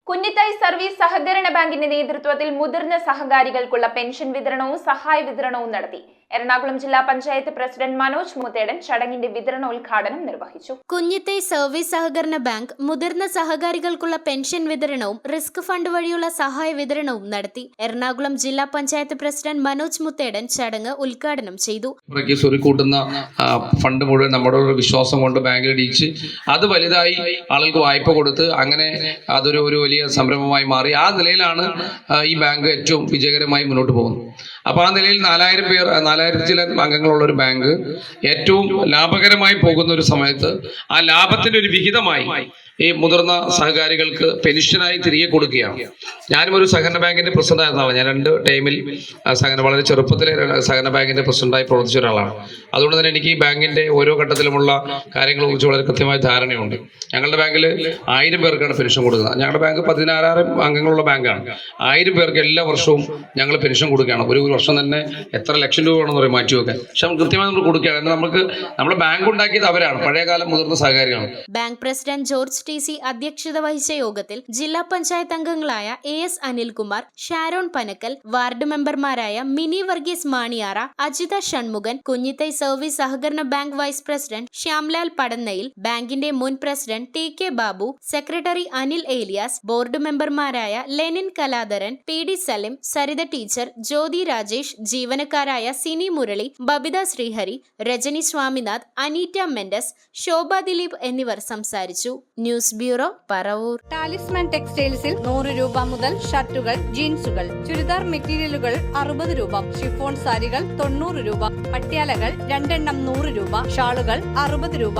കുഞ്ഞിത്തായി service സഹകരണ ബാങ്കിന്റെ നേതൃത്വത്തിൽ മുതിർന്ന സഹകാരികൾക്കുള്ള പെൻഷൻ വിതരണവും സഹായ വിതരണവും നടത്തി. എറണാകുളം ജില്ലാ പഞ്ചായത്ത് പ്രസിഡന്റ് മനോജ് മുത്തേടൻ ചടങ്ങിന്റെ വിതരണോദ്ഘാടനം നിർവഹിച്ചു. കുഞ്ഞിത്തായി സർവീസ് സഹകരണ ബാങ്ക് മുതിർന്ന സഹകാരികൾക്കുള്ള പെൻഷൻ വിതരണവും റിസ്ക് ഫണ്ട് വഴിയുള്ള സഹായ വിതരണവും നടത്തി. എറണാകുളം ജില്ലാ പഞ്ചായത്ത് പ്രസിഡന്റ് മനോജ് മുത്തേടൻ ചടങ്ങ് ഉദ്ഘാടനം ചെയ്തു. കൂട്ടുന്ന ഫണ്ട് മുഴുവൻ നമ്മുടെ ഒരു വിശ്വാസം കൊണ്ട് ബാങ്കിൽ ഇടിച്ച് അത് വലുതായി ആളുകൾക്ക് വായ്പ കൊടുത്ത് അങ്ങനെ അതൊരു വലിയ സംരംഭമായി മാറി. ആ നിലയിലാണ് ഈ ബാങ്ക് ഏറ്റവും വിജയകരമായി മുന്നോട്ട് പോകുന്നത്. അപ്പോൾ ആ നിലയിൽ 4000 ചില അംഗങ്ങളുള്ള ഒരു ബാങ്ക് ഏറ്റവും ലാഭകരമായി പോകുന്ന ഒരു സമയത്ത് ആ ലാഭത്തിന്റെ ഒരു വിഹിതമായി ഈ മുതിർന്ന സഹകാരികൾക്ക് പെൻഷനായി തിരികെ കൊടുക്കുകയാണ്. ഞാനും ഒരു സഹകരണ ബാങ്കിന്റെ പ്രസിഡന്റ് ആയിരുന്നതാണ്. ഞാൻ 2 ടൈമിൽ വളരെ ചെറുപ്പത്തിലെ സഹകരണ ബാങ്കിന്റെ പ്രസിഡന്റായി പ്രവർത്തിച്ച ഒരാളാണ്. അതുകൊണ്ട് തന്നെ എനിക്ക് ഈ ബാങ്കിന്റെ ഓരോ ഘട്ടത്തിലുമുള്ള കാര്യങ്ങളെ കുറിച്ച് വളരെ കൃത്യമായ ധാരണയുണ്ട്. ഞങ്ങളുടെ ബാങ്കിൽ 1000 പേർക്കാണ് പെൻഷൻ കൊടുക്കുന്നത്. ഞങ്ങളുടെ ബാങ്ക് 16 അംഗങ്ങളുള്ള ബാങ്കാണ്. 1000 പേർക്ക് എല്ലാ വർഷവും ഞങ്ങൾ പെൻഷൻ കൊടുക്കുകയാണ്. ഒരു വർഷം തന്നെ എത്ര ലക്ഷം രൂപ വേണമെന്ന് പറയും മാറ്റിവെക്കാൻ. പക്ഷെ നമ്മൾ കൃത്യമായി നമ്മൾ കൊടുക്കുകയാണ്. നമ്മുടെ ബാങ്ക് ഉണ്ടാക്കിയത് അവരാണ്, പഴയകാലം മുതിർന്ന സഹകാരികളാണ്. Bank president George T C. അധ്യക്ഷത വഹിച്ച യോഗത്തിൽ ജില്ലാ പഞ്ചായത്ത് അംഗങ്ങളായ എസ് അനിൽകുമാർ, ഷാരോൺ പനക്കൽ, വാർഡ് മെമ്പർമാരായ മിനി വർഗീസ് മാണിയാറ, അജിത ഷൺമുഖൻ, കുഞ്ഞിത്തൈ സർവീസ് സഹകരണ bank vice president Shyamlal Padannayil, ബാങ്കിന്റെ മുൻ president T K. Babu, secretary Anil Eliyas, board മെമ്പർമാരായ Lenin Kaladharan, P D. Salim, Saritha teacher, Jyothi Rajesh, ജീവനക്കാരായ സിനി മുരളി, ബബിത ശ്രീഹരി, രജനി സ്വാമിനാഥ്, അനീറ്റ മെൻഡസ്, ശോഭ ദിലീപ് എന്നിവർ സംസാരിച്ചു. News bureau, Paravur. ടാലിസ്മാൻ ടെക്സ്റ്റൈൽസിൽ 100 രൂപ മുതൽ ഷർട്ടുകൾ, ജീൻസുകൾ, ചുരിദാർ മെറ്റീരിയലുകൾ 60 രൂപ, ഷിഫോൺ സാരികൾ 90 രൂപ, പട്യാലകൾ 2 എണ്ണം 100 രൂപ, ഷാളുകൾ 60 രൂപ.